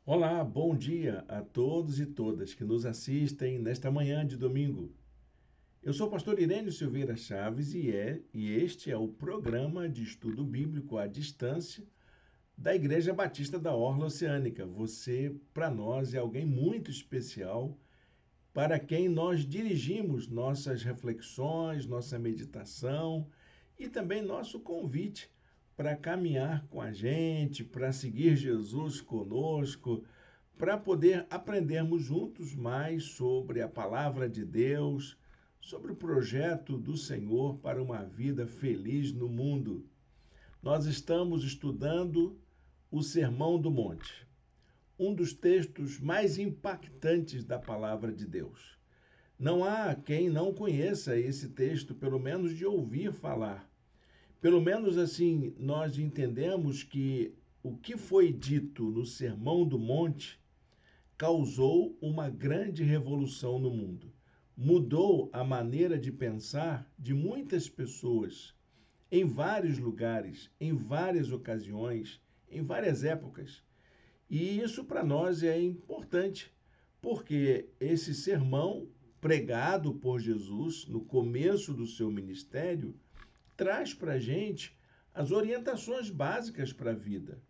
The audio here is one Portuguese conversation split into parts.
Olá, bom dia a todos e todas que nos assistem nesta manhã de domingo. Eu sou o pastor Irênio Silveira Chaves e este é o programa de estudo bíblico à distância da Igreja Batista da Orla Oceânica. Você, para nós, é alguém muito especial para quem nós dirigimos nossas reflexões, nossa meditação e também nosso convite para caminhar com a gente, para seguir Jesus conosco, para poder aprendermos juntos mais sobre a palavra de Deus, sobre o projeto do Senhor para uma vida feliz no mundo. Nós estamos estudando o Sermão do Monte, um dos textos mais impactantes da palavra de Deus. Não há quem não conheça esse texto, pelo menos de ouvir falar. Pelo menos assim, nós entendemos que o que foi dito no Sermão do Monte causou uma grande revolução no mundo. Mudou a maneira de pensar de muitas pessoas, em vários lugares, em várias ocasiões, em várias épocas. E isso para nós é importante, porque esse sermão pregado por Jesus no começo do seu ministério traz para a gente as orientações básicas para a vida,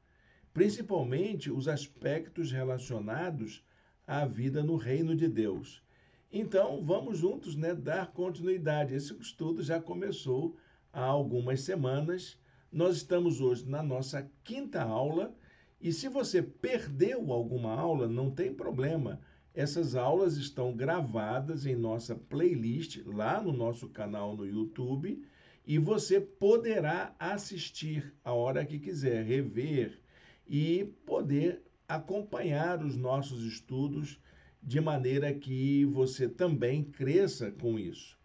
principalmente os aspectos relacionados à vida no reino de Deus. Então, vamos juntos, dar continuidade. Esse estudo já começou há algumas semanas. Nós estamos hoje na nossa quinta aula e se você perdeu alguma aula, não tem problema. Essas aulas estão gravadas em nossa playlist lá no nosso canal no YouTube e você poderá assistir a hora que quiser, rever e poder acompanhar os nossos estudos de maneira que você também cresça com isso.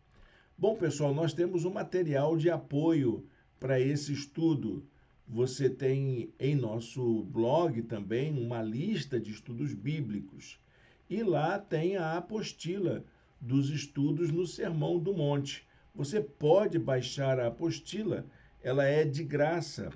Bom, pessoal, nós temos um material de apoio para esse estudo. Você tem em nosso blog também uma lista de estudos bíblicos. E lá tem a apostila dos estudos no Sermão do Monte. Você pode baixar a apostila, ela é de graça,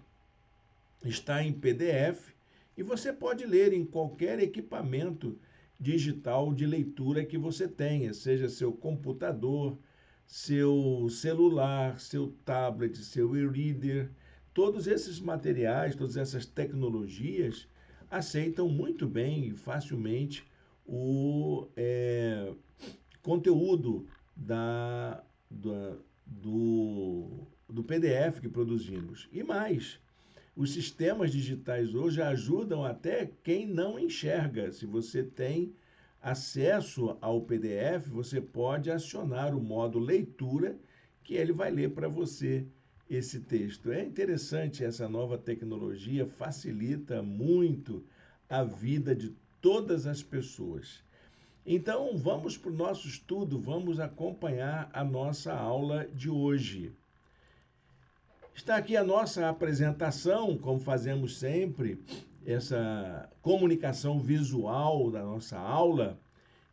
está em PDF e você pode ler em qualquer equipamento digital de leitura que você tenha, seja seu computador, seu celular, seu tablet, seu e-reader. Todos esses materiais, todas essas tecnologias aceitam muito bem e facilmente o conteúdo do PDF que produzimos. E mais, os sistemas digitais hoje ajudam até quem não enxerga. Se você tem acesso ao PDF, você pode acionar o modo leitura, que ele vai ler para você esse texto. É interessante essa nova tecnologia, facilita muito a vida de todas as pessoas. Então, vamos para o nosso estudo, vamos acompanhar a nossa aula de hoje. Está aqui a nossa apresentação, como fazemos sempre, essa comunicação visual da nossa aula.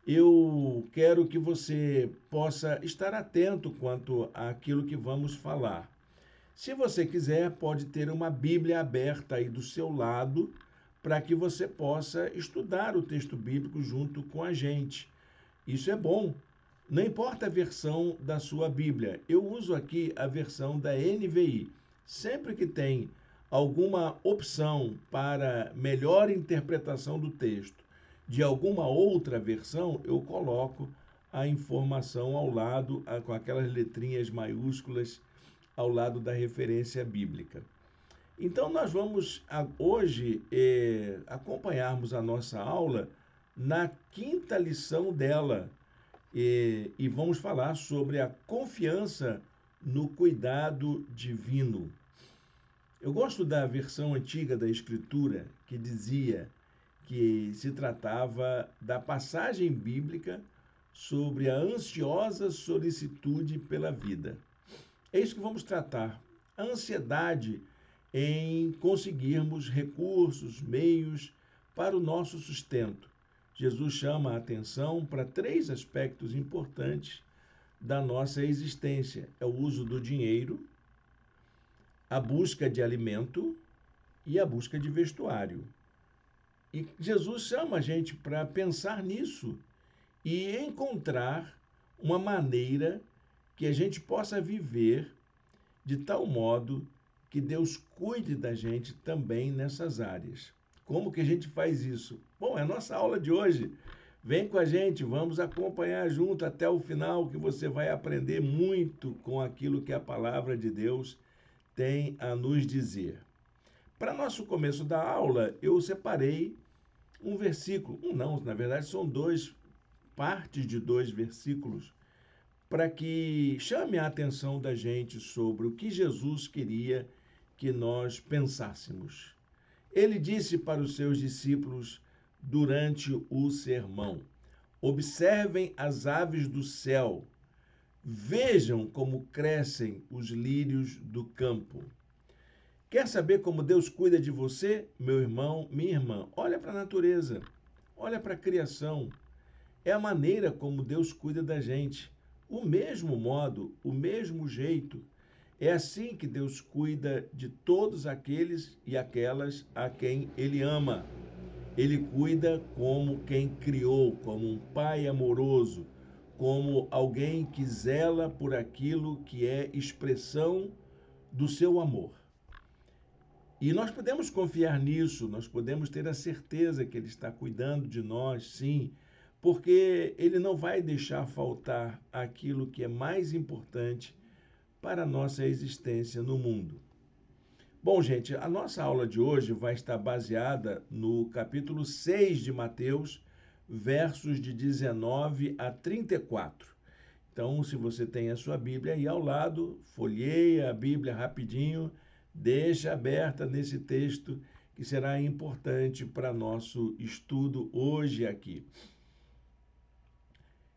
Eu quero que você possa estar atento quanto àquilo que vamos falar. Se você quiser, pode ter uma Bíblia aberta aí do seu lado, para que você possa estudar o texto bíblico junto com a gente. Isso é bom. Não importa a versão da sua Bíblia, eu uso aqui a versão da NVI. Sempre que tem alguma opção para melhor interpretação do texto de alguma outra versão, eu coloco a informação ao lado, com aquelas letrinhas maiúsculas ao lado da referência bíblica. Então, nós vamos hoje acompanharmos a nossa aula na quinta lição dela, e vamos falar sobre a confiança no cuidado divino. Eu gosto da versão antiga da Escritura, que dizia que se tratava da passagem bíblica sobre a ansiosa solicitude pela vida. É isso que vamos tratar. A ansiedade em conseguirmos recursos, meios para o nosso sustento. Jesus chama a atenção para três aspectos importantes da nossa existência: é o uso do dinheiro, a busca de alimento e a busca de vestuário. E Jesus chama a gente para pensar nisso e encontrar uma maneira que a gente possa viver de tal modo que Deus cuide da gente também nessas áreas. Como que a gente faz isso? Bom, é a nossa aula de hoje. Vem com a gente, vamos acompanhar junto até o final, que você vai aprender muito com aquilo que a palavra de Deus tem a nos dizer. Para nosso começo da aula, eu separei um versículo, não, na verdade são duas partes de dois versículos, para que chame a atenção da gente sobre o que Jesus queria que nós pensássemos. Ele disse para os seus discípulos durante o sermão: observem as aves do céu, vejam como crescem os lírios do campo. Quer saber como Deus cuida de você, meu irmão, minha irmã? Olha para a natureza, olha para a criação. É a maneira como Deus cuida da gente. O mesmo modo, o mesmo jeito. É assim que Deus cuida de todos aqueles e aquelas a quem Ele ama. Ele cuida como quem criou, como um pai amoroso, como alguém que zela por aquilo que é expressão do seu amor. E nós podemos confiar nisso, nós podemos ter a certeza que Ele está cuidando de nós, sim, porque Ele não vai deixar faltar aquilo que é mais importante para a nossa existência no mundo. Bom, gente, a nossa aula de hoje vai estar baseada no capítulo 6 de Mateus, versos de 19 a 34. Então, se você tem a sua Bíblia aí ao lado, folheia a Bíblia rapidinho, deixa aberta nesse texto que será importante para nosso estudo hoje aqui.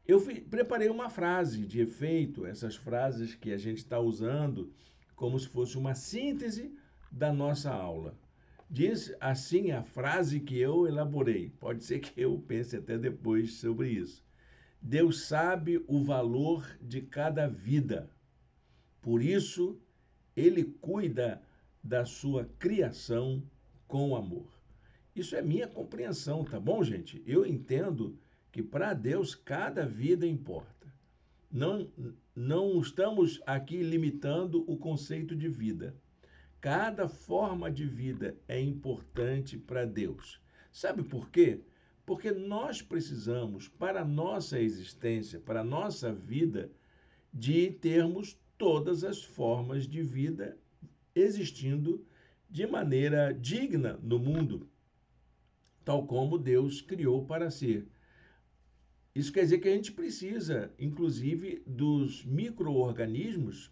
Eu preparei uma frase de efeito, essas frases que a gente está usando como se fosse uma síntese da nossa aula. Diz assim a frase que eu elaborei. Pode ser que eu pense até depois sobre isso. Deus sabe o valor de cada vida. Por isso, Ele cuida da sua criação com amor. Isso é minha compreensão, tá bom, gente? Eu entendo que para Deus cada vida importa. Não estamos aqui limitando o conceito de vida. Cada forma de vida é importante para Deus. Sabe por quê? Porque nós precisamos, para a nossa existência, para a nossa vida, de termos todas as formas de vida existindo de maneira digna no mundo, tal como Deus criou para ser. Isso quer dizer que a gente precisa, inclusive, dos micro-organismos,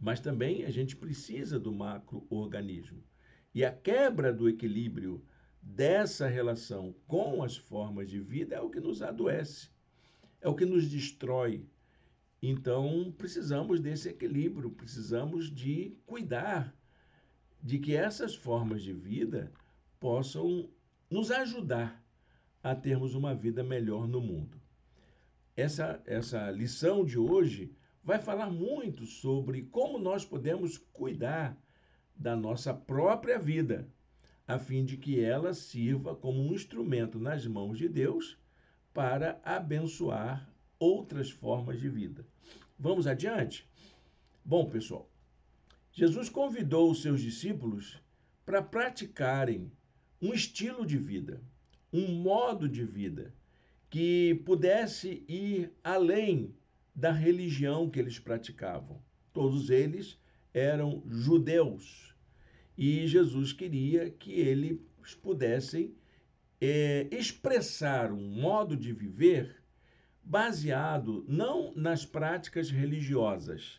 mas também a gente precisa do macro-organismo. E a quebra do equilíbrio dessa relação com as formas de vida é o que nos adoece, é o que nos destrói. Então, precisamos desse equilíbrio, precisamos de cuidar de que essas formas de vida possam nos ajudar a termos uma vida melhor no mundo. Essa lição de hoje vai falar muito sobre como nós podemos cuidar da nossa própria vida, a fim de que ela sirva como um instrumento nas mãos de Deus para abençoar outras formas de vida. Vamos adiante? Bom, pessoal, Jesus convidou os seus discípulos para praticarem um estilo de vida, um modo de vida que pudesse ir além da religião que eles praticavam. Todos eles eram judeus e Jesus queria que eles pudessem expressar um modo de viver baseado não nas práticas religiosas,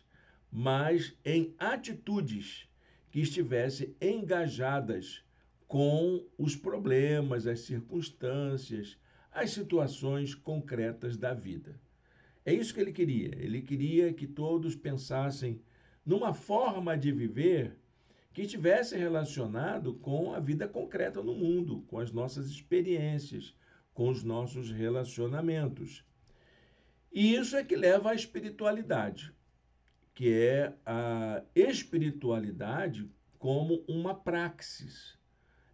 mas em atitudes que estivessem engajadas com os problemas, as circunstâncias, as situações concretas da vida. É isso que ele queria. Ele queria que todos pensassem numa forma de viver que estivesse relacionado com a vida concreta no mundo, com as nossas experiências, com os nossos relacionamentos. E isso é que leva à espiritualidade, que é a espiritualidade como uma praxis.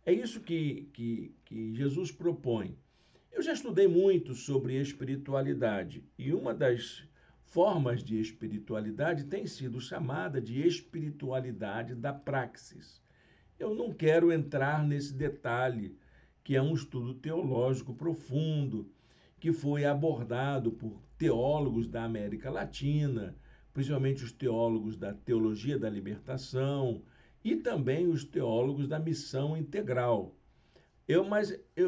É isso que Jesus propõe. Eu já estudei muito sobre espiritualidade e uma das formas de espiritualidade tem sido chamada de espiritualidade da praxis. Eu não quero entrar nesse detalhe, que é um estudo teológico profundo, que foi abordado por teólogos da América Latina, principalmente os teólogos da teologia da libertação e também os teólogos da missão integral.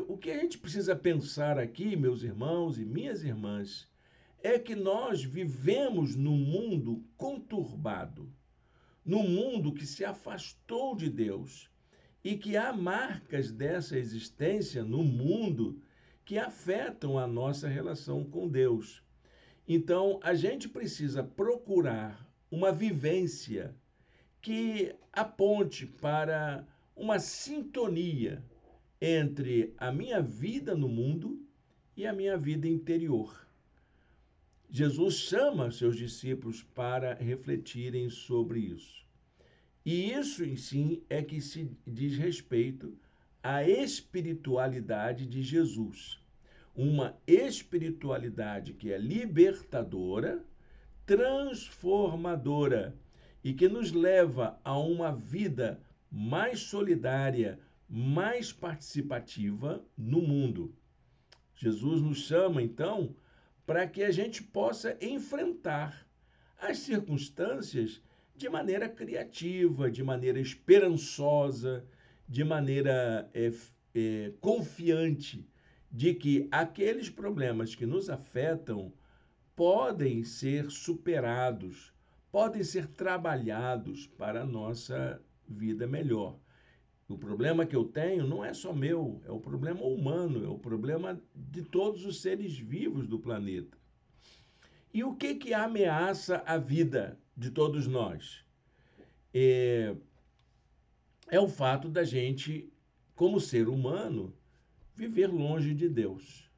O que a gente precisa pensar aqui, meus irmãos e minhas irmãs, é que nós vivemos num mundo conturbado, num mundo que se afastou de Deus e que há marcas dessa existência no mundo que afetam a nossa relação com Deus. Então, a gente precisa procurar uma vivência que aponte para uma sintonia entre a minha vida no mundo e a minha vida interior. Jesus chama seus discípulos para refletirem sobre isso. E isso em si é que se diz respeito à espiritualidade de Jesus. Uma espiritualidade que é libertadora, transformadora e que nos leva a uma vida mais solidária, mais participativa no mundo. Jesus nos chama, então, para que a gente possa enfrentar as circunstâncias de maneira criativa, de maneira esperançosa, de maneira confiante de que aqueles problemas que nos afetam podem ser superados, podem ser trabalhados para a nossa vida melhor. O problema que eu tenho não é só meu, é o problema humano, é o problema de todos os seres vivos do planeta. E o que ameaça a vida de todos nós? É o fato da gente, como ser humano, viver longe de Deus.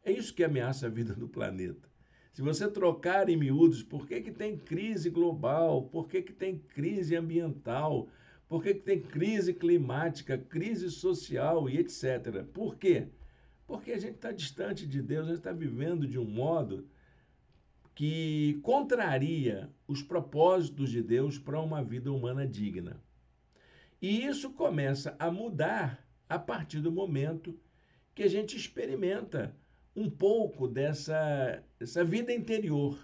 É isso que ameaça a vida do planeta. Se você trocar em miúdos, por que tem crise global, por que tem crise ambiental, por que tem crise climática, crise social e etc. Por quê? Porque a gente está distante de Deus, a gente está vivendo de um modo que contraria os propósitos de Deus para uma vida humana digna. E isso começa a mudar a partir do momento que a gente experimenta um pouco dessa vida interior,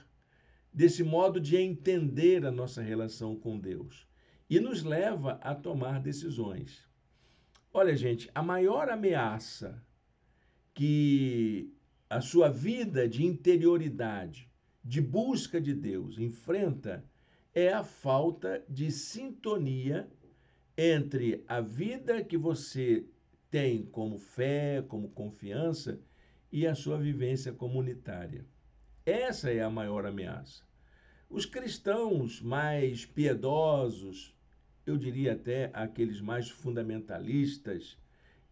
desse modo de entender a nossa relação com Deus. E nos leva a tomar decisões. Olha, gente, a maior ameaça que a sua vida de interioridade, de busca de Deus, enfrenta é a falta de sintonia entre a vida que você tem como fé, como confiança e a sua vivência comunitária. Essa é a maior ameaça. Os cristãos mais piedosos, eu diria até aqueles mais fundamentalistas,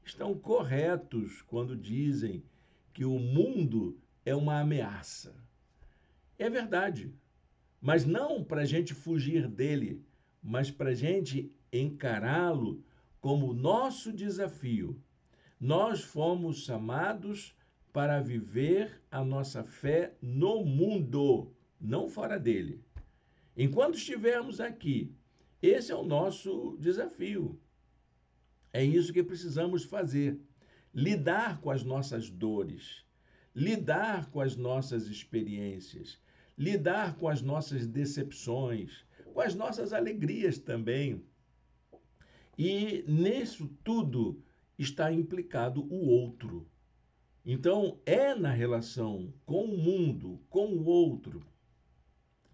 estão corretos quando dizem que o mundo é uma ameaça. É verdade, mas não para a gente fugir dele, mas para a gente encará-lo como nosso desafio. Nós fomos chamados para viver a nossa fé no mundo, não fora dele. Enquanto estivermos aqui, esse é o nosso desafio. É isso que precisamos fazer. Lidar com as nossas dores, lidar com as nossas experiências, lidar com as nossas decepções, com as nossas alegrias também. E nisso tudo está implicado o outro. Então, é na relação com o mundo, com o outro,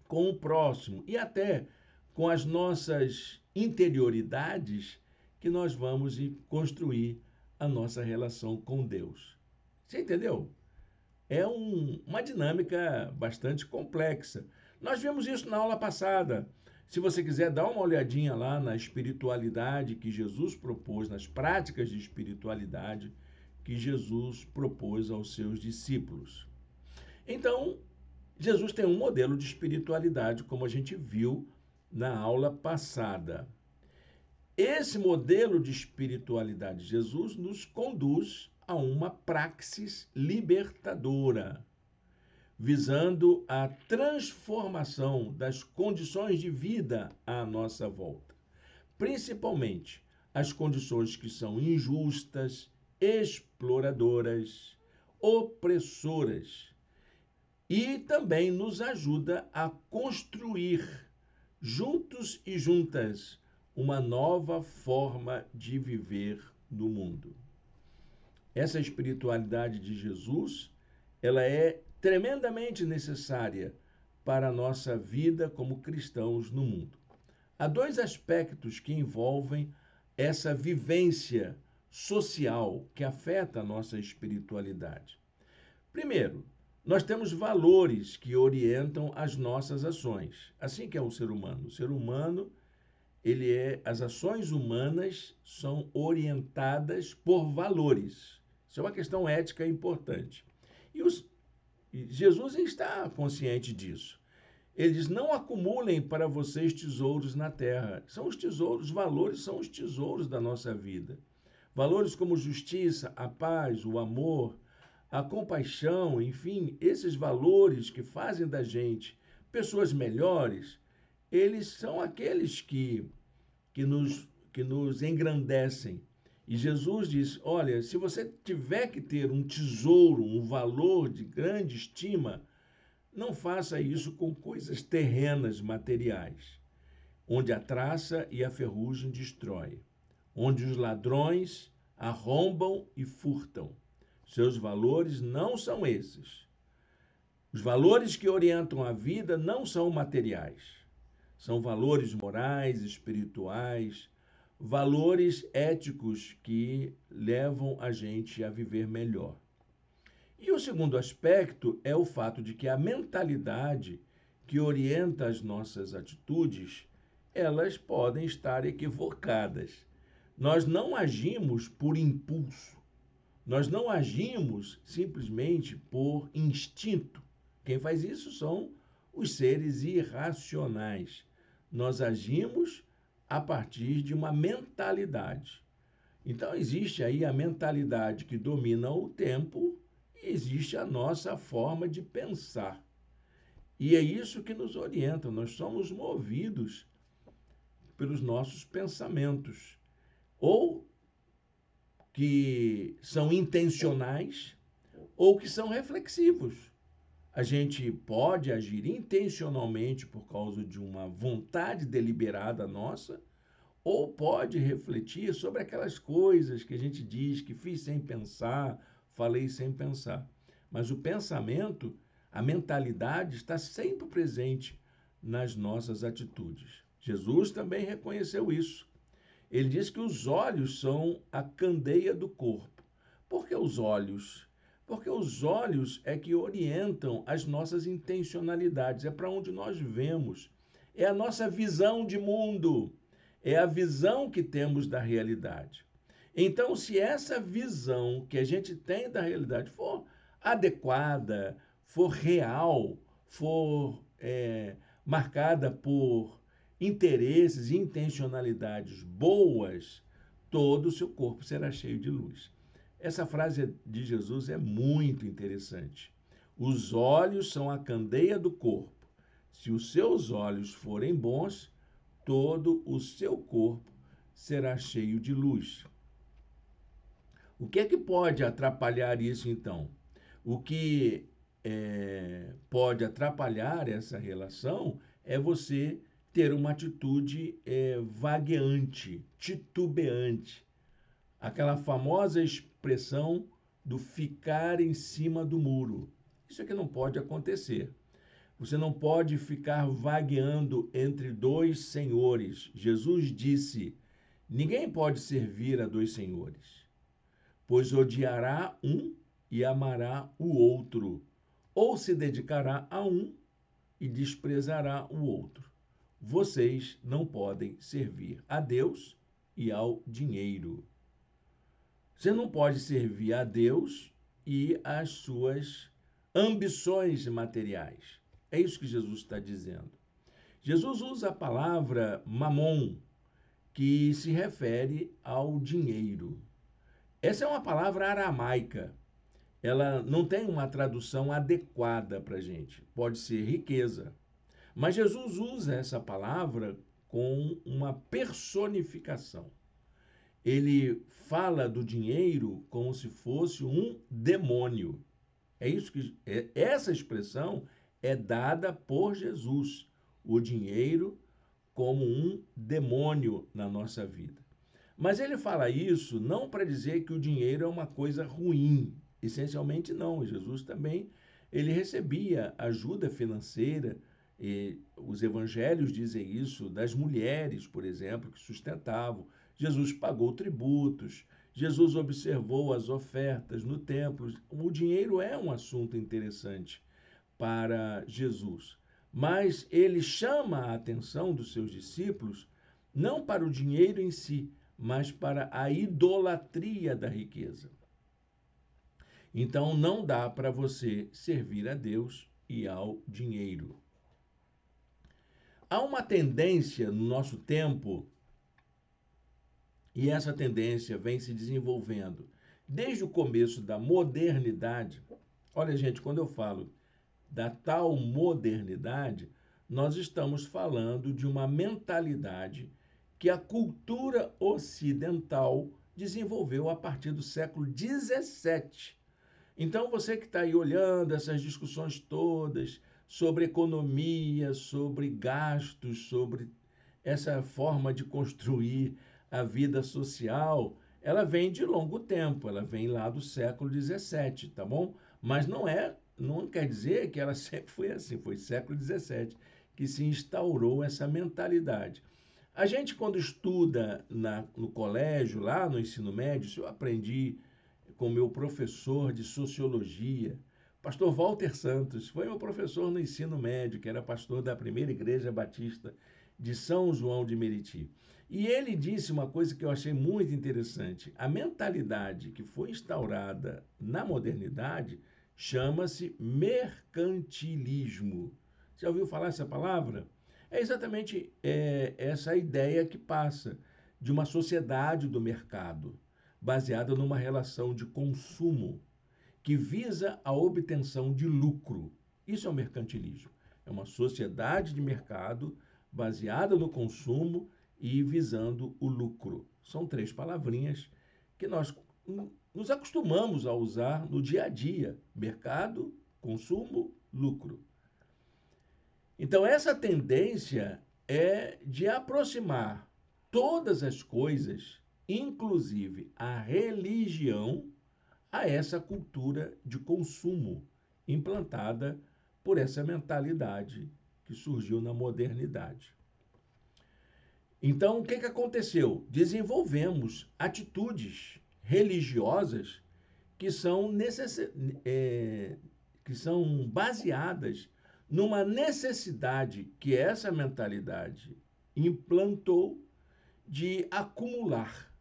com o próximo e até com as nossas interioridades que nós vamos construir a nossa relação com Deus. Você entendeu? É uma dinâmica bastante complexa. Nós vimos isso na aula passada. Se você quiser dar uma olhadinha lá na espiritualidade que Jesus propôs, nas práticas de espiritualidade que Jesus propôs aos seus discípulos. Então, Jesus tem um modelo de espiritualidade, como a gente viu na aula passada. esse modelo de espiritualidade de Jesus nos conduz a uma praxis libertadora, visando a transformação das condições de vida à nossa volta, principalmente as condições que são injustas, exploradoras, opressoras, e também nos ajuda a construir, juntos e juntas, uma nova forma de viver no mundo. Essa espiritualidade de Jesus, ela é tremendamente necessária para a nossa vida como cristãos no mundo. Há dois aspectos que envolvem essa vivência social que afeta a nossa espiritualidade. Primeiro, nós temos valores que orientam as nossas ações. Assim que é o ser humano. O ser humano, as ações humanas são orientadas por valores. Isso é uma questão ética importante. E Jesus está consciente disso. Ele diz, não acumulem para vocês tesouros na terra. São os tesouros, os valores são os tesouros da nossa vida. Valores como justiça, a paz, o amor, a compaixão, enfim, esses valores que fazem da gente pessoas melhores, eles são aqueles que nos engrandecem. E Jesus diz, olha, se você tiver que ter um tesouro, um valor de grande estima, não faça isso com coisas terrenas, materiais, onde a traça e a ferrugem destrói, onde os ladrões arrombam e furtam. Seus valores não são esses. Os valores que orientam a vida não são materiais. São valores morais, espirituais, valores éticos que levam a gente a viver melhor. E o segundo aspecto é o fato de que a mentalidade que orienta as nossas atitudes, elas podem estar equivocadas. Nós não agimos por impulso. Nós não agimos simplesmente por instinto. Quem faz isso são os seres irracionais. Nós agimos a partir de uma mentalidade. Então, existe aí a mentalidade que domina o tempo e existe a nossa forma de pensar. E é isso que nos orienta. Nós somos movidos pelos nossos pensamentos. Ou que são intencionais ou que são reflexivos. A gente pode agir intencionalmente por causa de uma vontade deliberada nossa, ou pode refletir sobre aquelas coisas que a gente diz que fiz sem pensar, falei sem pensar. Mas o pensamento, a mentalidade está sempre presente nas nossas atitudes. Jesus também reconheceu isso. Ele diz que os olhos são a candeia do corpo. Por que os olhos? Porque os olhos é que orientam as nossas intencionalidades, é para onde nós vemos, é a nossa visão de mundo, é a visão que temos da realidade. Então, se essa visão que a gente tem da realidade for adequada, for real, for marcada por interesses e intencionalidades boas, todo o seu corpo será cheio de luz. Essa frase de Jesus é muito interessante. Os olhos são a candeia do corpo. Se os seus olhos forem bons, todo o seu corpo será cheio de luz. O que é que pode atrapalhar isso, então? O que pode atrapalhar essa relação é você ter uma atitude vagueante, titubeante. Aquela famosa expressão do ficar em cima do muro. Isso é que não pode acontecer. Você não pode ficar vagueando entre dois senhores. Jesus disse, ninguém pode servir a dois senhores, pois odiará um e amará o outro, ou se dedicará a um e desprezará o outro. Vocês não podem servir a Deus e ao dinheiro. Você não pode servir a Deus e às suas ambições materiais. É isso que Jesus está dizendo. Jesus usa a palavra mamon, que se refere ao dinheiro. Essa é uma palavra aramaica. Ela não tem uma tradução adequada para a gente. Pode ser riqueza. Mas Jesus usa essa palavra com uma personificação. Ele fala do dinheiro como se fosse um demônio. Essa expressão é dada por Jesus. O dinheiro como um demônio na nossa vida. Mas ele fala isso não para dizer que o dinheiro é uma coisa ruim. Essencialmente não. Jesus também ele recebia ajuda financeira. E os evangelhos dizem isso das mulheres, por exemplo, que sustentavam. Jesus pagou tributos. Jesus observou as ofertas no templo. O dinheiro é um assunto interessante para Jesus. Mas ele chama a atenção dos seus discípulos não para o dinheiro em si, mas para a idolatria da riqueza. Então não dá para você servir a Deus e ao dinheiro. Há uma tendência no nosso tempo, e essa tendência vem se desenvolvendo desde o começo da modernidade. Olha, gente, quando eu falo da tal modernidade, nós estamos falando de uma mentalidade que a cultura ocidental desenvolveu a partir do século XVII. Então, você que está aí olhando essas discussões todas sobre economia, sobre gastos, sobre essa forma de construir a vida social, ela vem de longo tempo, ela vem lá do século XVII, tá bom? Mas não quer dizer que ela sempre foi assim, foi século XVII que se instaurou essa mentalidade. A gente, quando estuda no colégio, lá no ensino médio, isso eu aprendi com meu professor de sociologia, pastor Walter Santos, foi meu professor no ensino médio, que era pastor da primeira igreja batista de São João de Meriti. E ele disse uma coisa que eu achei muito interessante. A mentalidade que foi instaurada na modernidade chama-se mercantilismo. Já ouviu falar essa palavra? É exatamente essa ideia que passa de uma sociedade do mercado, baseada numa relação de consumo, que visa a obtenção de lucro. Isso é o mercantilismo. É uma sociedade de mercado baseada no consumo e visando o lucro. São três palavrinhas que nós nos acostumamos a usar no dia a dia: mercado, consumo, lucro. Então, essa tendência é de aproximar todas as coisas, inclusive a religião, a essa cultura de consumo implantada por essa mentalidade que surgiu na modernidade. Então, o que aconteceu? Desenvolvemos atitudes religiosas que são baseadas numa necessidade que essa mentalidade implantou de acumular,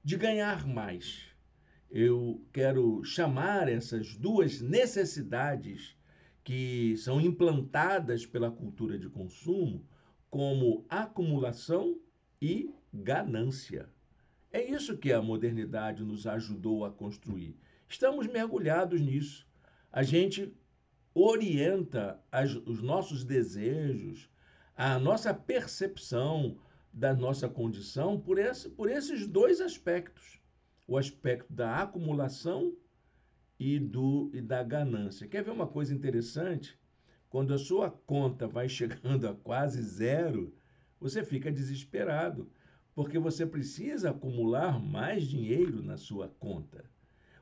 de ganhar mais. Eu quero chamar essas duas necessidades que são implantadas pela cultura de consumo como acumulação e ganância. É isso que a modernidade nos ajudou a construir. Estamos mergulhados nisso. A gente orienta os nossos desejos, a nossa percepção da nossa condição por esses dois aspectos. O aspecto da acumulação e da ganância. Quer ver uma coisa interessante? Quando a sua conta vai chegando a quase zero, você fica desesperado, porque você precisa acumular mais dinheiro na sua conta.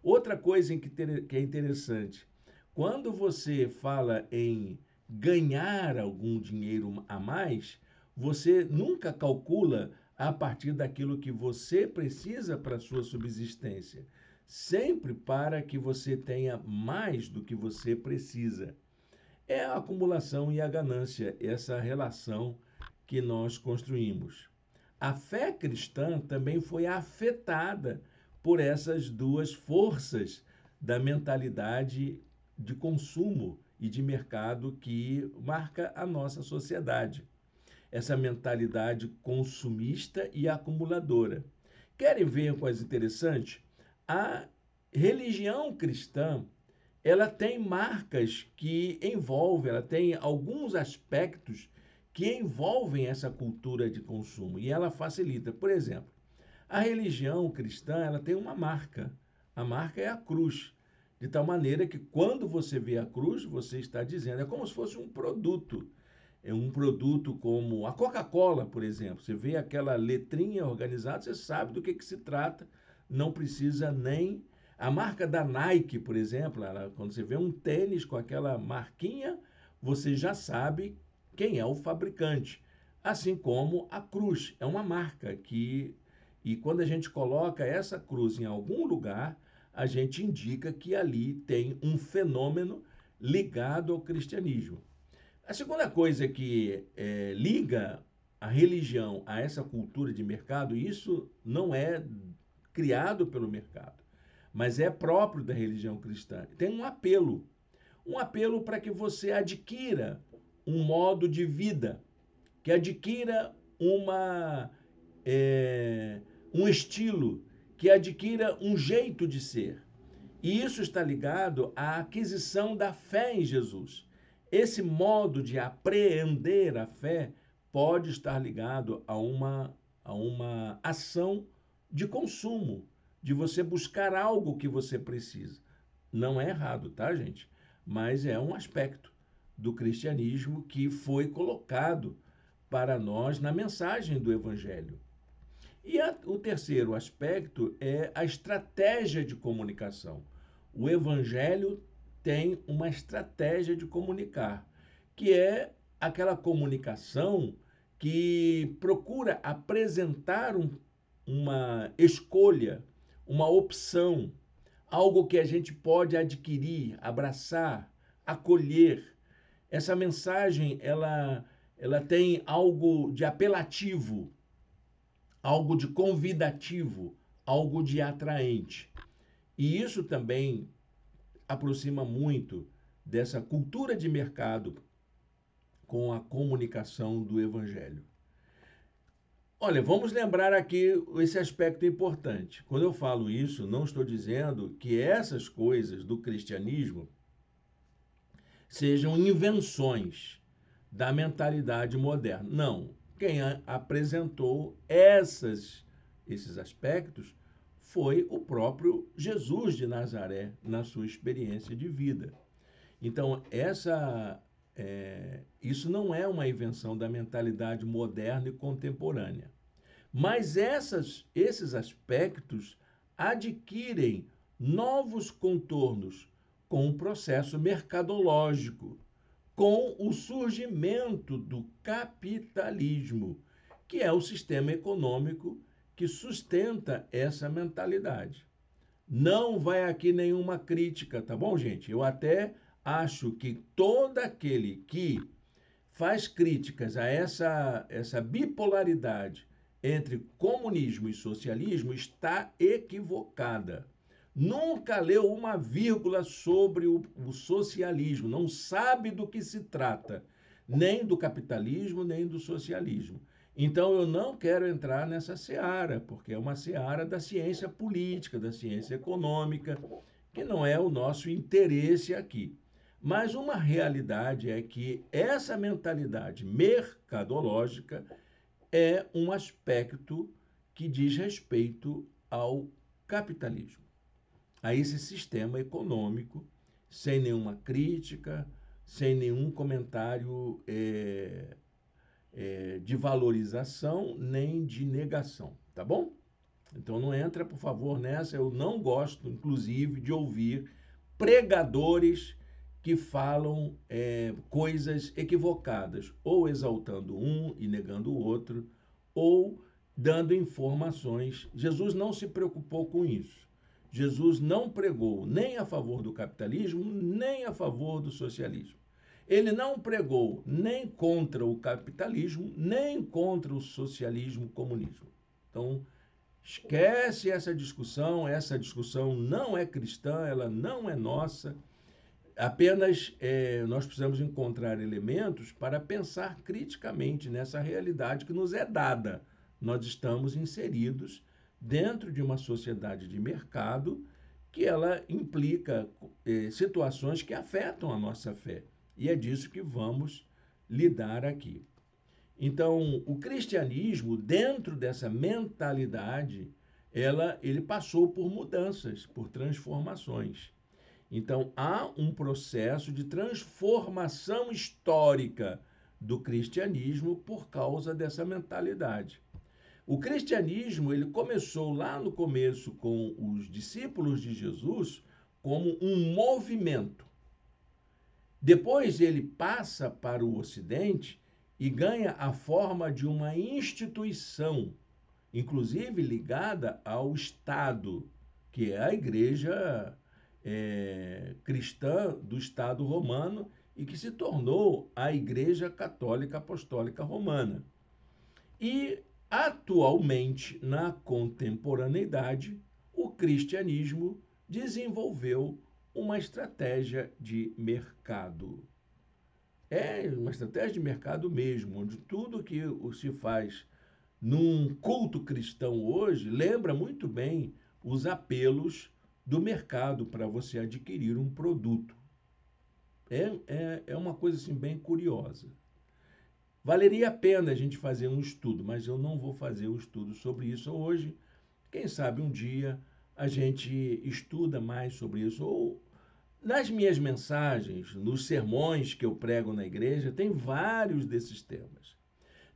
Outra coisa que é interessante, quando você fala em ganhar algum dinheiro a mais, você nunca calcula a partir daquilo que você precisa para a sua subsistência, sempre para que você tenha mais do que você precisa. É a acumulação e a ganância, essa relação que nós construímos. A fé cristã também foi afetada por essas duas forças da mentalidade de consumo e de mercado que marca a nossa sociedade. essa mentalidade consumista e acumuladora. Querem ver uma coisa interessante? A religião cristã, ela tem marcas que envolvem, ela tem alguns aspectos que envolvem essa cultura de consumo e ela facilita. Por exemplo, a religião cristã, ela tem uma marca. A marca é a cruz. De tal maneira que quando você vê a cruz, você está dizendo, é como se fosse um produto. É um produto como a Coca-Cola, por exemplo. Você vê aquela letrinha organizada, você sabe do que se trata, não precisa nem... A marca da Nike, por exemplo, quando você vê um tênis com aquela marquinha, você já sabe quem é o fabricante. Assim como a cruz, é uma marca que... E quando a gente coloca essa cruz em algum lugar, a gente indica que ali tem um fenômeno ligado ao cristianismo. A segunda coisa que liga a religião a essa cultura de mercado, isso não é criado pelo mercado, mas é próprio da religião cristã. Tem um apelo para que você adquira um modo de vida, que adquira um estilo, que adquira um jeito de ser. E isso está ligado à aquisição da fé em Jesus. Esse modo de apreender a fé pode estar ligado a uma ação de consumo, de você buscar algo que você precisa. Não é errado, tá, gente? Mas é um aspecto do cristianismo que foi colocado para nós na mensagem do Evangelho. E o terceiro aspecto é a estratégia de comunicação. O Evangelho tem uma estratégia de comunicar, que é aquela comunicação que procura apresentar uma escolha, uma opção, algo que a gente pode adquirir, abraçar, acolher. Essa mensagem, ela tem algo de apelativo, algo de convidativo, algo de atraente. E isso também aproxima muito dessa cultura de mercado com a comunicação do Evangelho. Olha, vamos lembrar aqui esse aspecto importante. Quando eu falo isso, não estou dizendo que essas coisas do cristianismo sejam invenções da mentalidade moderna. Não. Quem apresentou esses aspectos foi o próprio Jesus de Nazaré, na sua experiência de vida. Então, isso não é uma invenção da mentalidade moderna e contemporânea. Mas esses aspectos adquirem novos contornos com o processo mercadológico, com o surgimento do capitalismo, que é o sistema econômico que sustenta essa mentalidade. Não vai aqui nenhuma crítica, tá bom, gente? Eu até acho que todo aquele que faz críticas a essa bipolaridade entre comunismo e socialismo está equivocada. Nunca leu uma vírgula sobre o socialismo, não sabe do que se trata, nem do capitalismo, nem do socialismo. Então, eu não quero entrar nessa seara, porque é uma seara da ciência política, da ciência econômica, que não é o nosso interesse aqui. Mas uma realidade é que essa mentalidade mercadológica é um aspecto que diz respeito ao capitalismo, a esse sistema econômico, sem nenhuma crítica, sem nenhum comentário de valorização nem de negação, tá bom? Então não entra, por favor, nessa. Eu não gosto, inclusive, de ouvir pregadores que falam coisas equivocadas, ou exaltando um e negando o outro, ou dando informações. Jesus não se preocupou com isso. Jesus não pregou nem a favor do capitalismo, nem a favor do socialismo. Ele não pregou nem contra o capitalismo, nem contra o socialismo comunismo. Então, esquece essa discussão não é cristã, ela não é nossa. Apenas nós precisamos encontrar elementos para pensar criticamente nessa realidade que nos é dada. Nós estamos inseridos dentro de uma sociedade de mercado que ela implica situações que afetam a nossa fé. E é disso que vamos lidar aqui. Então, o cristianismo, dentro dessa mentalidade, ele passou por mudanças, por transformações. Então, há um processo de transformação histórica do cristianismo por causa dessa mentalidade. O cristianismo ele começou lá no começo com os discípulos de Jesus como um movimento. Depois ele passa para o Ocidente e ganha a forma de uma instituição, inclusive ligada ao Estado, que é a Igreja cristã do Estado romano e que se tornou a Igreja Católica Apostólica Romana. E, atualmente, na contemporaneidade, o cristianismo desenvolveu uma estratégia de mercado. É uma estratégia de mercado mesmo, onde tudo que se faz num culto cristão hoje lembra muito bem os apelos do mercado para você adquirir um produto. É uma coisa assim bem curiosa. Valeria a pena a gente fazer um estudo, mas eu não vou fazer um estudo sobre isso hoje. Quem sabe um dia a gente estuda mais sobre isso. Ou nas minhas mensagens, nos sermões que eu prego na igreja, tem vários desses temas.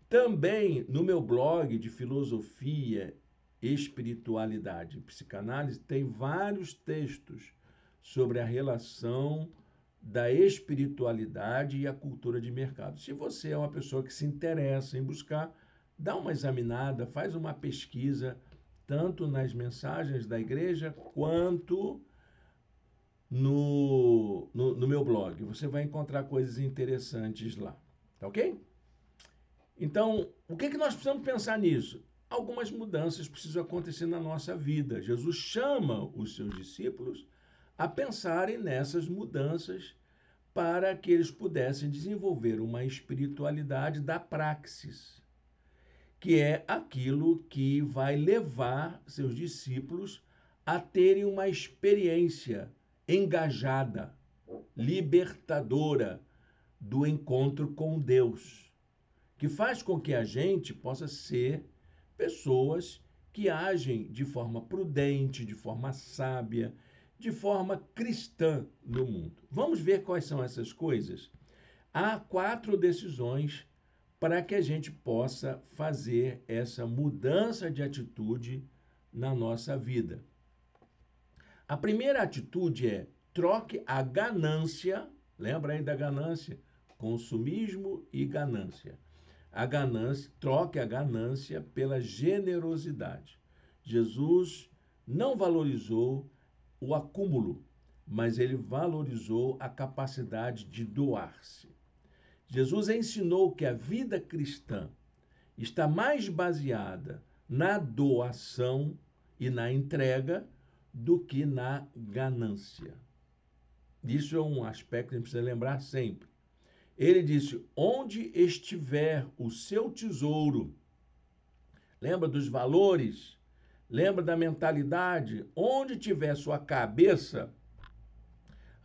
Também no meu blog de filosofia, espiritualidade e psicanálise, tem vários textos sobre a relação da espiritualidade e a cultura de mercado. Se você é uma pessoa que se interessa em buscar, dá uma examinada, faz uma pesquisa, tanto nas mensagens da igreja quanto no meu blog. Você vai encontrar coisas interessantes lá, tá ok? Então, o que nós precisamos pensar nisso? Algumas mudanças precisam acontecer na nossa vida. Jesus chama os seus discípulos a pensarem nessas mudanças para que eles pudessem desenvolver uma espiritualidade da praxis, que é aquilo que vai levar seus discípulos a terem uma experiência engajada, libertadora do encontro com Deus, que faz com que a gente possa ser pessoas que agem de forma prudente, de forma sábia, de forma cristã no mundo. Vamos ver quais são essas coisas? Há 4 decisões para que a gente possa fazer essa mudança de atitude na nossa vida. A primeira atitude é troque a ganância, lembra aí da ganância? Consumismo e ganância. Troque a ganância pela generosidade. Jesus não valorizou o acúmulo, mas ele valorizou a capacidade de doar-se. Jesus ensinou que a vida cristã está mais baseada na doação e na entrega do que na ganância. Isso é um aspecto que a gente precisa lembrar sempre. Ele disse: onde estiver o seu tesouro, lembra dos valores, lembra da mentalidade, onde tiver sua cabeça,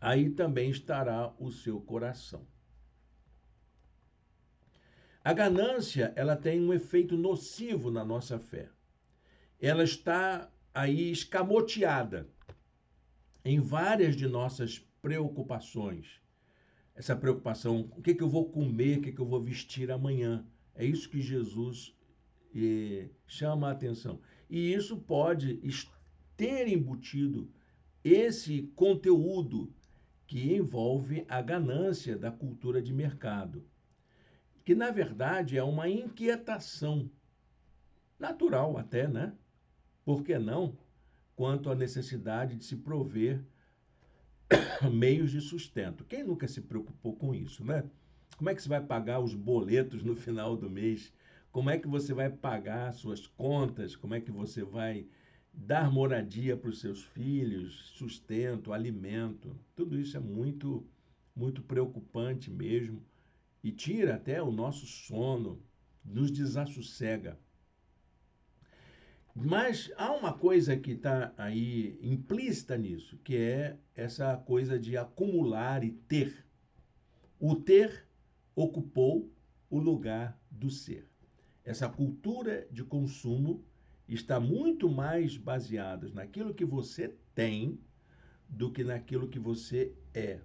aí também estará o seu coração. A ganância, ela tem um efeito nocivo na nossa fé. Ela está aí escamoteada em várias de nossas preocupações. Essa preocupação, o que eu vou comer, o que eu vou vestir amanhã. É isso que Jesus chama a atenção. E isso pode ter embutido esse conteúdo que envolve a ganância da cultura de mercado, que na verdade é uma inquietação natural até, né? Por que não? Quanto à necessidade de se prover meios de sustento. Quem nunca se preocupou com isso, né? Como é que você vai pagar os boletos no final do mês? Como é que você vai pagar suas contas? Como é que você vai dar moradia para os seus filhos, sustento, alimento. Tudo isso é muito, muito preocupante mesmo e tira até o nosso sono, nos desassossega. Mas há uma coisa que está aí implícita nisso, que é essa coisa de acumular e ter. O ter ocupou o lugar do ser. Essa cultura de consumo está muito mais baseada naquilo que você tem do que naquilo que você é.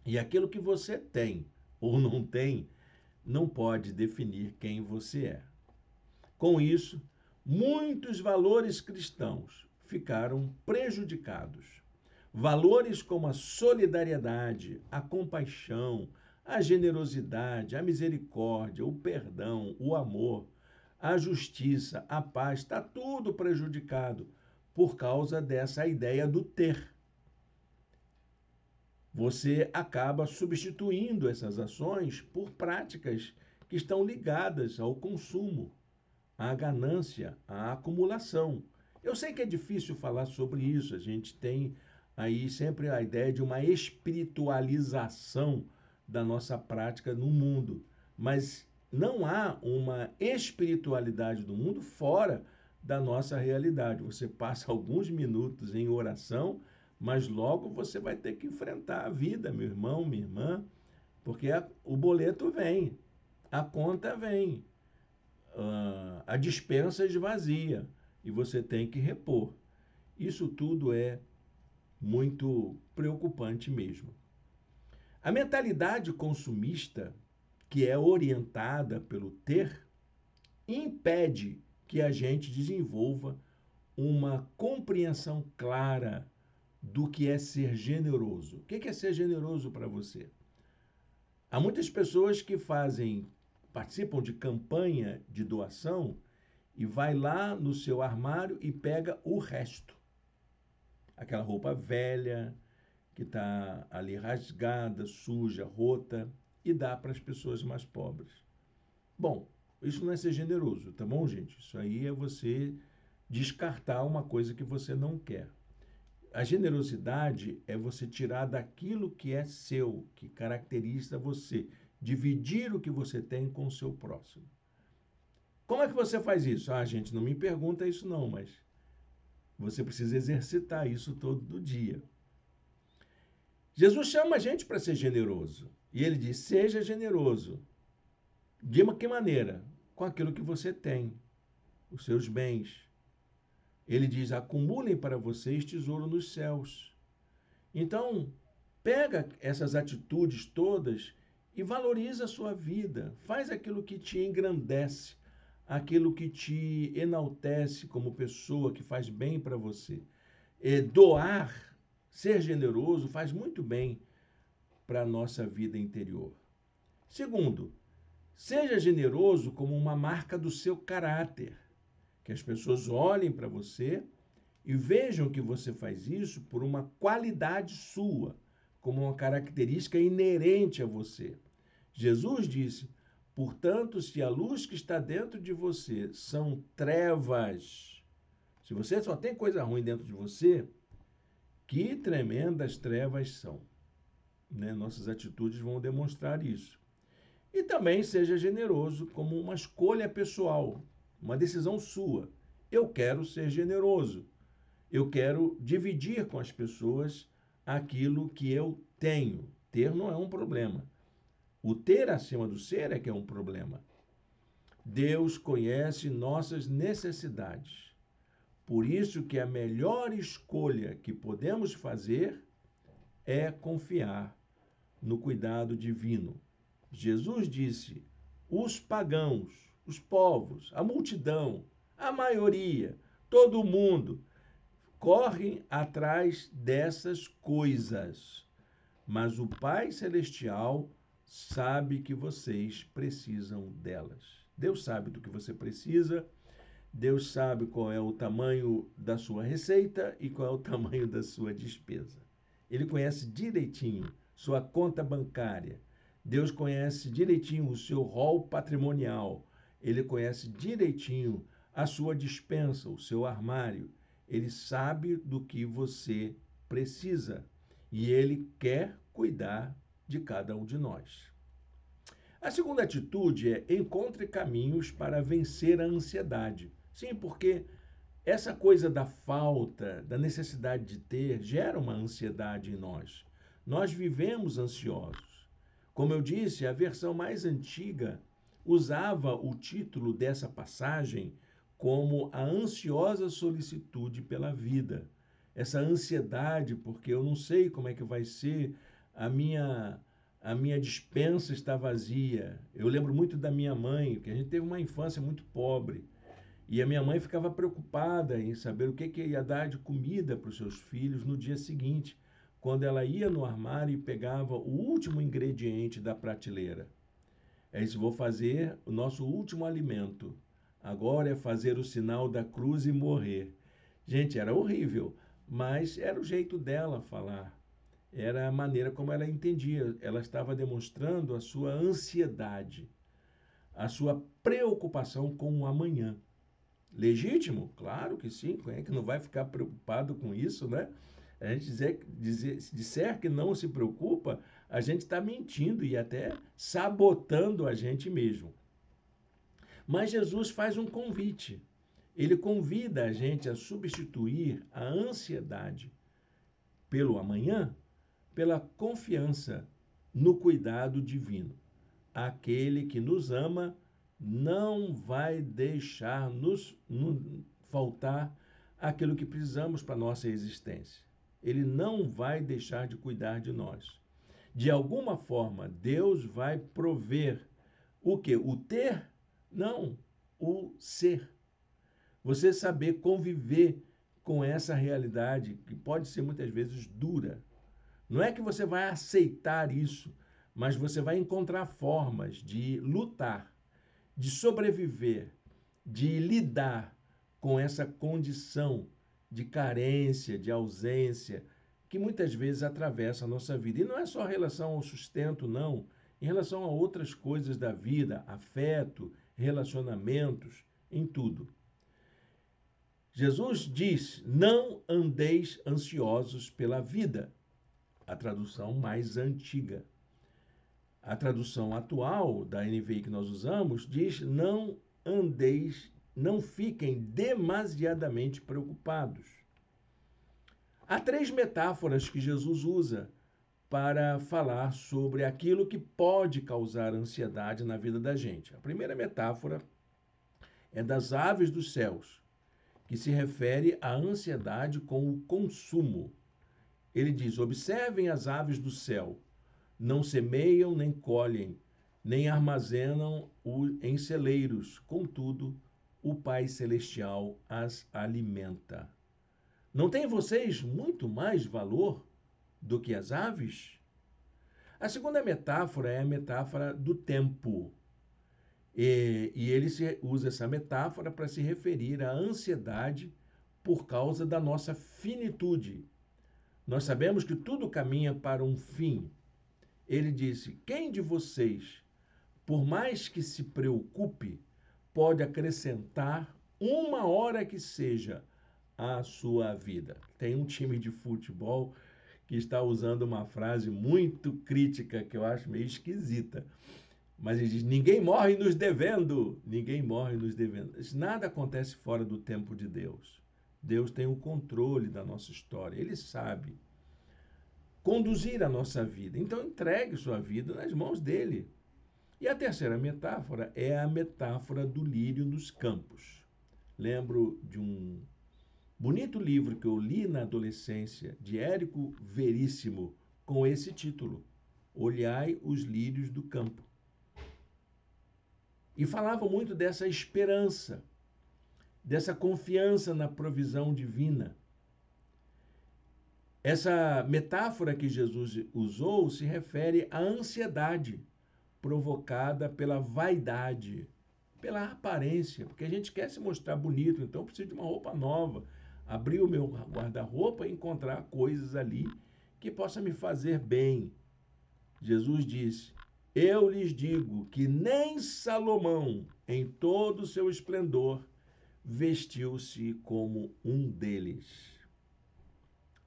E aquilo que você tem ou não tem não pode definir quem você é. Com isso, muitos valores cristãos ficaram prejudicados. Valores como a solidariedade, a compaixão, a generosidade, a misericórdia, o perdão, o amor, a justiça, a paz, está tudo prejudicado por causa dessa ideia do ter. Você acaba substituindo essas ações por práticas que estão ligadas ao consumo, à ganância, à acumulação. Eu sei que é difícil falar sobre isso, a gente tem aí sempre a ideia de uma espiritualização da nossa prática no mundo, mas não há uma espiritualidade do mundo fora da nossa realidade. Você passa alguns minutos em oração, mas logo você vai ter que enfrentar a vida, meu irmão, minha irmã, porque o boleto vem, a conta vem, a despensa esvazia e você tem que repor. Isso tudo é muito preocupante mesmo. A mentalidade consumista, que é orientada pelo ter, impede que a gente desenvolva uma compreensão clara do que é ser generoso. O que é ser generoso para você? Há muitas pessoas que participam de campanha de doação e vai lá no seu armário e pega o resto. Aquela roupa velha, que está ali rasgada, suja, rota, e dá para as pessoas mais pobres. Bom, isso não é ser generoso, tá bom, gente? Isso aí é você descartar uma coisa que você não quer. A generosidade é você tirar daquilo que é seu, que caracteriza você, dividir o que você tem com o seu próximo. Como é que você faz isso? Gente, não me pergunta isso não, mas você precisa exercitar isso todo dia. Jesus chama a gente para ser generoso. E ele diz, seja generoso. De que maneira? Com aquilo que você tem, os seus bens. Ele diz, acumulem para vocês tesouro nos céus. Então, pega essas atitudes todas e valoriza a sua vida. Faz aquilo que te engrandece, aquilo que te enaltece como pessoa, que faz bem para você. Doar, ser generoso, faz muito bem para a nossa vida interior. Segundo, seja generoso como uma marca do seu caráter. Que as pessoas olhem para você e vejam que você faz isso por uma qualidade sua, como uma característica inerente a você. Jesus disse, portanto, se a luz que está dentro de você são trevas, se você só tem coisa ruim dentro de você, que tremendas trevas são. Nossas atitudes vão demonstrar isso. E também seja generoso como uma escolha pessoal, uma decisão sua. Eu quero ser generoso. Eu quero dividir com as pessoas aquilo que eu tenho. Ter não é um problema. O ter acima do ser é que é um problema. Deus conhece nossas necessidades. Por isso que a melhor escolha que podemos fazer é confiar no cuidado divino. Jesus disse, os pagãos, os povos, a multidão, a maioria, todo mundo, correm atrás dessas coisas. Mas o Pai Celestial sabe que vocês precisam delas. Deus sabe do que você precisa, Deus sabe qual é o tamanho da sua receita e qual é o tamanho da sua despesa. Ele conhece direitinho sua conta bancária. Deus conhece direitinho o seu rol patrimonial. Ele conhece direitinho a sua despensa, o seu armário. Ele sabe do que você precisa e ele quer cuidar de cada um de nós. A segunda atitude é encontre caminhos para vencer a ansiedade. Sim, porque essa coisa da falta, da necessidade de ter, gera uma ansiedade em nós. Nós vivemos ansiosos. Como eu disse, a versão mais antiga usava o título dessa passagem como a ansiosa solicitude pela vida. Essa ansiedade, porque eu não sei como é que vai ser, a minha despensa está vazia. Eu lembro muito da minha mãe, que a gente teve uma infância muito pobre. E a minha mãe ficava preocupada em saber o que ia dar de comida para os seus filhos no dia seguinte, quando ela ia no armário e pegava o último ingrediente da prateleira. É isso, vou fazer o nosso último alimento. Agora é fazer o sinal da cruz e morrer. Gente, era horrível, mas era o jeito dela falar. Era a maneira como ela entendia. Ela estava demonstrando a sua ansiedade, a sua preocupação com o amanhã. Legítimo? Claro que sim. Quem é que não vai ficar preocupado com isso, né? A gente disser que não se preocupa, a gente está mentindo e até sabotando a gente mesmo. Mas Jesus faz um convite. Ele convida a gente a substituir a ansiedade pelo amanhã pela confiança no cuidado divino. Aquele que nos ama não vai deixar nos faltar aquilo que precisamos para a nossa existência. Ele não vai deixar de cuidar de nós. De alguma forma, Deus vai prover o quê? O ter? Não, o ser. Você saber conviver com essa realidade que pode ser muitas vezes dura. Não é que você vai aceitar isso, mas você vai encontrar formas de lutar, de sobreviver, de lidar com essa condição de carência, de ausência, que muitas vezes atravessa a nossa vida. E não é só em relação ao sustento, não. Em relação a outras coisas da vida, afeto, relacionamentos, em tudo. Jesus diz: não andeis ansiosos pela vida. A tradução mais antiga. A tradução atual da NVI que nós usamos diz: não andeis, não fiquem demasiadamente preocupados. Há 3 metáforas que Jesus usa para falar sobre aquilo que pode causar ansiedade na vida da gente. A primeira metáfora é das aves dos céus, que se refere à ansiedade com o consumo. Ele diz: observem as aves do céu. Não semeiam, nem colhem, nem armazenam em celeiros. Contudo, o Pai Celestial as alimenta. Não têm vocês muito mais valor do que as aves? A segunda metáfora é a metáfora do tempo. E ele usa essa metáfora para se referir à ansiedade por causa da nossa finitude. Nós sabemos que tudo caminha para um fim. Ele disse: quem de vocês, por mais que se preocupe, pode acrescentar 1 hora que seja à sua vida? Tem um time de futebol que está usando uma frase muito crítica, que eu acho meio esquisita. Mas ele diz: ninguém morre nos devendo. Ninguém morre nos devendo. Nada acontece fora do tempo de Deus. Deus tem o controle da nossa história. Ele sabe conduzir a nossa vida. Então, entregue sua vida nas mãos dele. E a terceira metáfora é a metáfora do lírio nos campos. Lembro de um bonito livro que eu li na adolescência, de Érico Veríssimo, com esse título: Olhai os lírios do campo. E falava muito dessa esperança, dessa confiança na provisão divina. Essa metáfora que Jesus usou se refere à ansiedade provocada pela vaidade, pela aparência, porque a gente quer se mostrar bonito, então precisa de uma roupa nova, abrir o meu guarda-roupa e encontrar coisas ali que possam me fazer bem. Jesus disse: eu lhes digo que nem Salomão, em todo o seu esplendor, vestiu-se como um deles.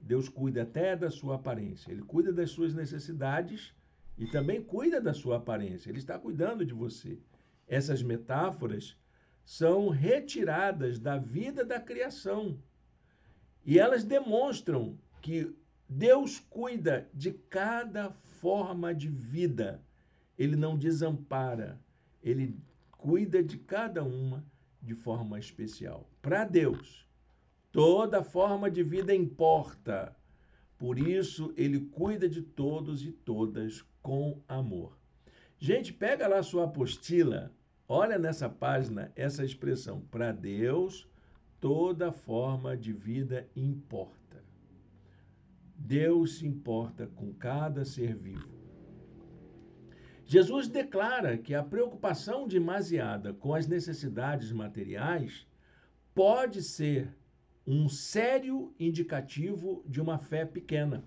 Deus cuida até da sua aparência. Ele cuida das suas necessidades e também cuida da sua aparência. Ele está cuidando de você. Essas metáforas são retiradas da vida da criação. E elas demonstram que Deus cuida de cada forma de vida. Ele não desampara. Ele cuida de cada uma de forma especial. Para Deus, toda forma de vida importa. Por isso, ele cuida de todos e todas com amor. Gente, pega lá a sua apostila, olha nessa página essa expressão. Para Deus, toda forma de vida importa. Deus se importa com cada ser vivo. Jesus declara que a preocupação demasiada com as necessidades materiais pode ser um sério indicativo de uma fé pequena.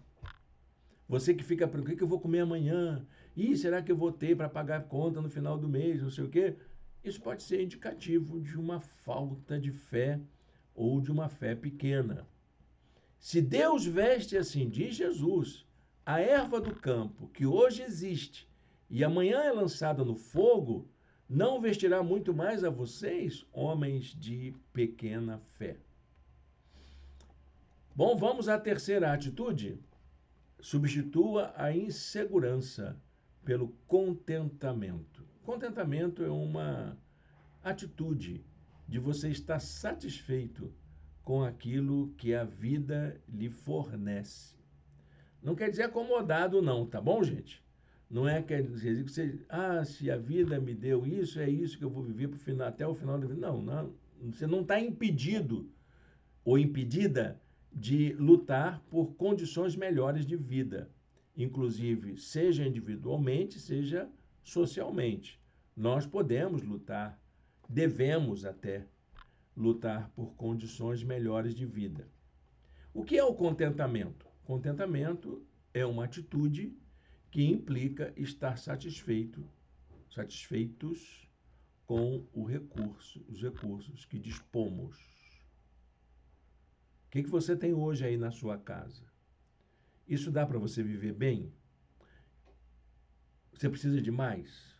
Você que fica, o que eu vou comer amanhã? Será que eu vou ter para pagar a conta no final do mês? Não sei o quê. Isso pode ser indicativo de uma falta de fé ou de uma fé pequena. Se Deus veste assim, diz Jesus, a erva do campo, que hoje existe e amanhã é lançada no fogo, não vestirá muito mais a vocês, homens de pequena fé. Bom, vamos à terceira atitude. Substitua a insegurança pelo contentamento. Contentamento é uma atitude de você estar satisfeito com aquilo que a vida lhe fornece. Não quer dizer acomodado não, tá bom, gente? Não é quer dizer que você, se a vida me deu isso, é isso que eu vou viver até o final da vida. Não, você não está impedido ou impedida de lutar por condições melhores de vida, inclusive seja individualmente, seja socialmente. Nós podemos lutar, devemos até lutar por condições melhores de vida. O que é o contentamento? Contentamento é uma atitude que implica estar satisfeitos com os recursos que dispomos. O que você tem hoje aí na sua casa? Isso dá para você viver bem? Você precisa de mais?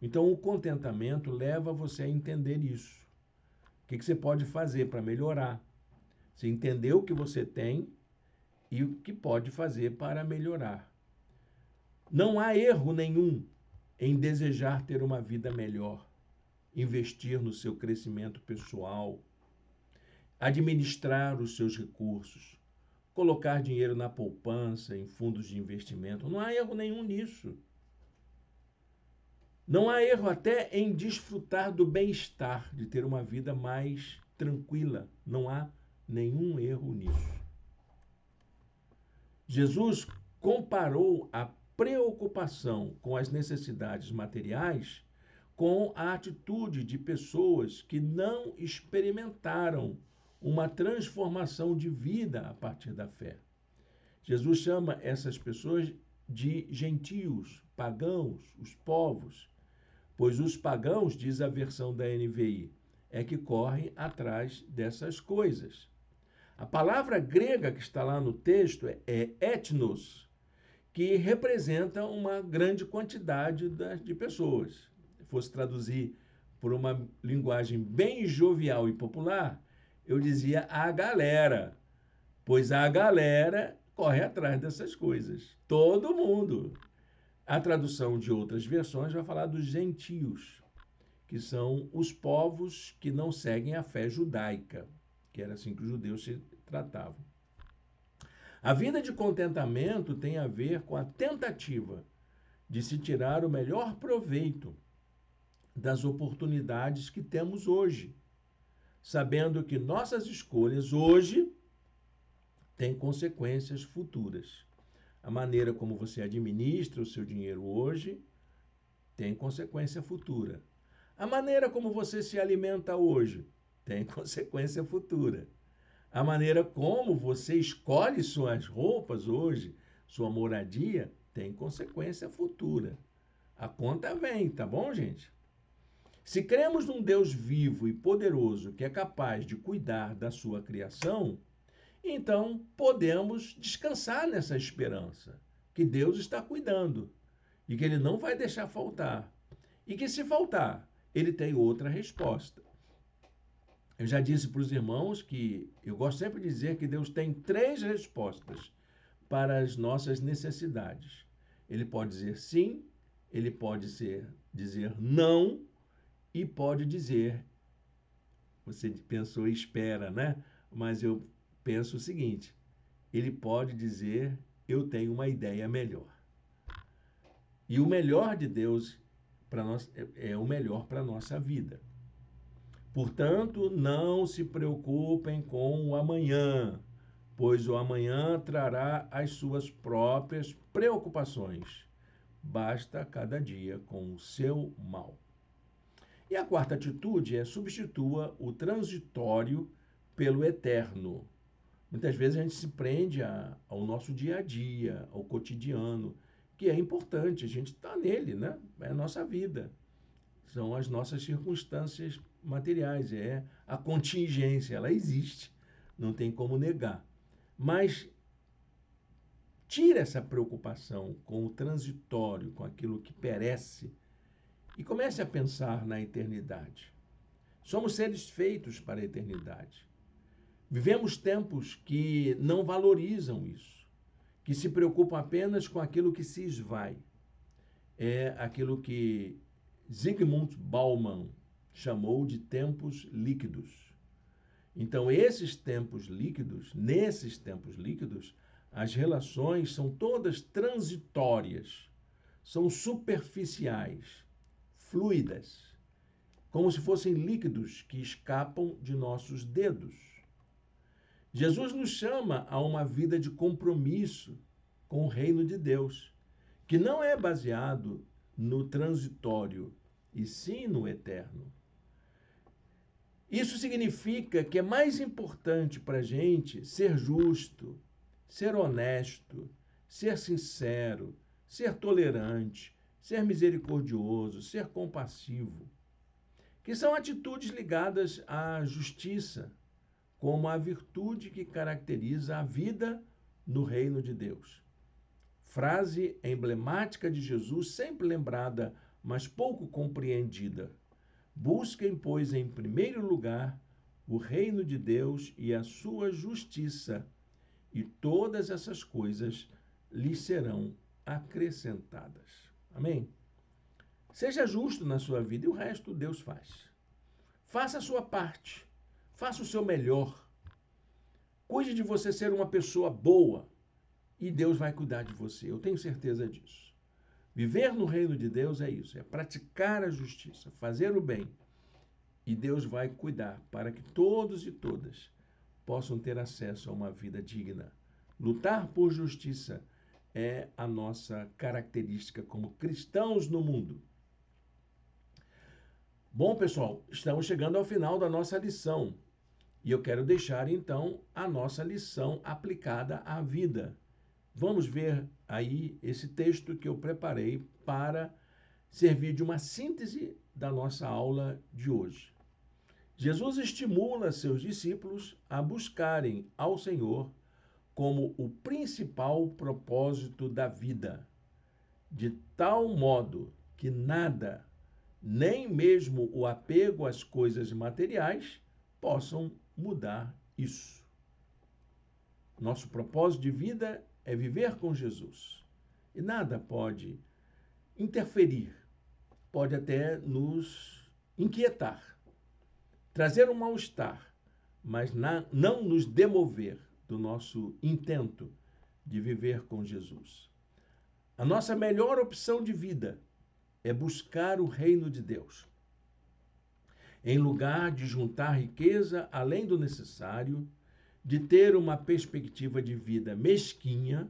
Então, o contentamento leva você a entender isso. O que você pode fazer para melhorar? Você entender o que você tem e o que pode fazer para melhorar. Não há erro nenhum em desejar ter uma vida melhor, investir no seu crescimento pessoal, administrar os seus recursos, colocar dinheiro na poupança, em fundos de investimento. Não há erro nenhum nisso. Não há erro até em desfrutar do bem-estar, de ter uma vida mais tranquila. Não há nenhum erro nisso. Jesus comparou a preocupação com as necessidades materiais com a atitude de pessoas que não experimentaram uma transformação de vida a partir da fé. Jesus chama essas pessoas de gentios, pagãos, os povos, pois os pagãos, diz a versão da NVI, é que correm atrás dessas coisas. A palavra grega que está lá no texto é etnos, que representa uma grande quantidade de pessoas. Se fosse traduzir por uma linguagem bem jovial e popular, eu dizia a galera, pois a galera corre atrás dessas coisas. Todo mundo. A tradução de outras versões vai falar dos gentios, que são os povos que não seguem a fé judaica, que era assim que os judeus se tratavam. A vida de contentamento tem a ver com a tentativa de se tirar o melhor proveito das oportunidades que temos hoje, sabendo que nossas escolhas hoje têm consequências futuras. A maneira como você administra o seu dinheiro hoje tem consequência futura. A maneira como você se alimenta hoje tem consequência futura. A maneira como você escolhe suas roupas hoje, sua moradia, tem consequência futura. A conta vem, tá bom, gente? Se cremos num Deus vivo e poderoso que é capaz de cuidar da sua criação, então podemos descansar nessa esperança, que Deus está cuidando e que Ele não vai deixar faltar. E que se faltar, Ele tem outra resposta. Eu já disse para os irmãos que eu gosto sempre de dizer que Deus tem 3 respostas para as nossas necessidades. Ele pode dizer sim, ele pode dizer não e pode dizer, você pensou e espera, né? Mas eu penso o seguinte, ele pode dizer, eu tenho uma ideia melhor. E o melhor de Deus para nós é o melhor para a nossa vida. Portanto, não se preocupem com o amanhã, pois o amanhã trará as suas próprias preocupações. Basta cada dia com o seu mal. E a quarta atitude é substitua o transitório pelo eterno. Muitas vezes a gente se prende ao nosso dia a dia, ao cotidiano, que é importante, a gente está nele, né? É a nossa vida. São as nossas circunstâncias materiais, é a contingência, ela existe, não tem como negar. Mas tira essa preocupação com o transitório, com aquilo que perece, e comece a pensar na eternidade. Somos seres feitos para a eternidade. Vivemos tempos que não valorizam isso, que se preocupam apenas com aquilo que se esvai. É aquilo que Zygmunt Bauman chamou de tempos líquidos. Então, nesses tempos líquidos, as relações são todas transitórias, são superficiais, fluidas, como se fossem líquidos que escapam de nossos dedos. Jesus nos chama a uma vida de compromisso com o reino de Deus, que não é baseado no transitório, e sim no eterno. Isso significa que é mais importante para a gente ser justo, ser honesto, ser sincero, ser tolerante, ser misericordioso, ser compassivo, que são atitudes ligadas à justiça, como a virtude que caracteriza a vida no reino de Deus. Frase emblemática de Jesus, sempre lembrada, mas pouco compreendida. Busquem, pois, em primeiro lugar o reino de Deus e a sua justiça, e todas essas coisas lhes serão acrescentadas. Amém? Seja justo na sua vida e o resto Deus faz. Faça a sua parte, faça o seu melhor. Cuide de você ser uma pessoa boa e Deus vai cuidar de você. Eu tenho certeza disso. Viver no reino de Deus é isso, é praticar a justiça, fazer o bem. E Deus vai cuidar para que todos e todas possam ter acesso a uma vida digna. Lutar por justiça é a nossa característica como cristãos no mundo. Bom, pessoal, estamos chegando ao final da nossa lição. E eu quero deixar, então, a nossa lição aplicada à vida. Vamos ver aí esse texto que eu preparei para servir de uma síntese da nossa aula de hoje. Jesus estimula seus discípulos a buscarem ao Senhor como o principal propósito da vida, de tal modo que nada, nem mesmo o apego às coisas materiais, possam mudar isso. Nosso propósito de vida é viver com Jesus. E nada pode interferir, pode até nos inquietar, trazer um mal-estar, mas não nos demover do nosso intento de viver com Jesus. A nossa melhor opção de vida é buscar o reino de Deus. Em lugar de juntar riqueza além do necessário, de ter uma perspectiva de vida mesquinha,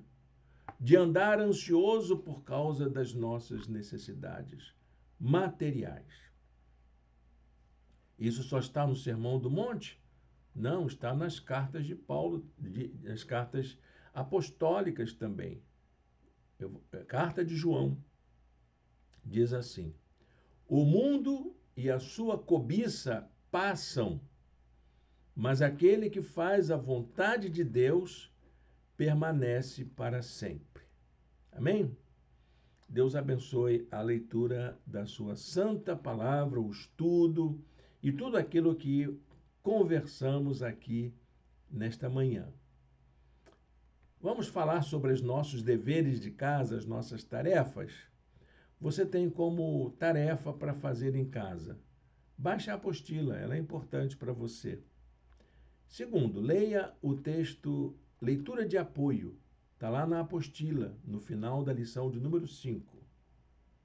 de andar ansioso por causa das nossas necessidades materiais. Isso só está no Sermão do Monte? Não, está nas cartas de Paulo, nas cartas apostólicas também. A carta de João diz assim: o mundo e a sua cobiça passam, mas aquele que faz a vontade de Deus permanece para sempre. Amém? Deus abençoe a leitura da sua santa palavra, o estudo e tudo aquilo que conversamos aqui nesta manhã. Vamos falar sobre os nossos deveres de casa, as nossas tarefas? Você tem como tarefa para fazer em casa? Baixe a apostila, ela é importante para você. Segundo, leia o texto Leitura de Apoio. Está lá na apostila, no final da lição de número 5.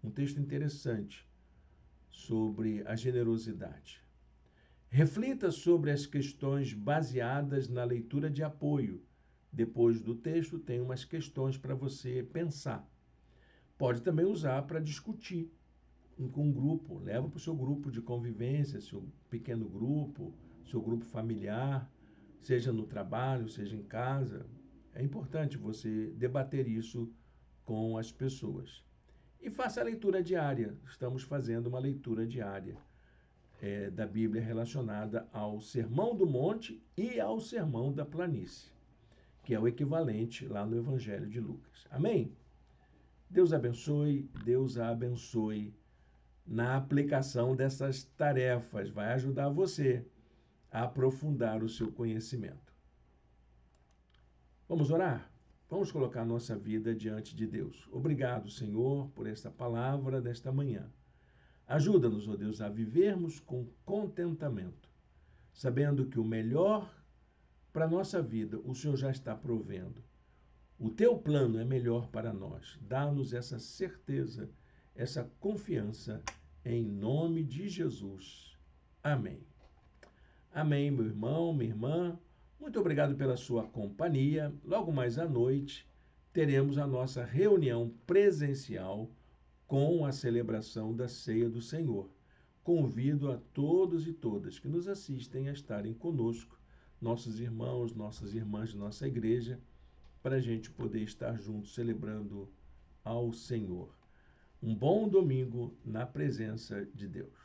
Um texto interessante sobre a generosidade. Reflita sobre as questões baseadas na leitura de apoio. Depois do texto, tem umas questões para você pensar. Pode também usar para discutir com um grupo. Leva para o seu grupo de convivência, seu pequeno grupo, seu grupo familiar, seja no trabalho, seja em casa. É importante você debater isso com as pessoas. E faça a leitura diária. Estamos fazendo uma leitura diária da Bíblia relacionada ao Sermão do Monte e ao Sermão da Planície, que é o equivalente lá no Evangelho de Lucas. Amém? Deus a abençoe na aplicação dessas tarefas. Vai ajudar você a aprofundar o seu conhecimento. Vamos orar? Vamos colocar nossa vida diante de Deus. Obrigado, Senhor, por esta palavra desta manhã. Ajuda-nos, ó Deus, a vivermos com contentamento, sabendo que o melhor para a nossa vida o Senhor já está provendo. O teu plano é melhor para nós. Dá-nos essa certeza, essa confiança, em nome de Jesus. Amém. Amém, meu irmão, minha irmã. Muito obrigado pela sua companhia. Logo mais à noite, teremos a nossa reunião presencial com a celebração da Ceia do Senhor. Convido a todos e todas que nos assistem a estarem conosco, nossos irmãos, nossas irmãs de nossa igreja, para a gente poder estar juntos celebrando ao Senhor. Um bom domingo na presença de Deus.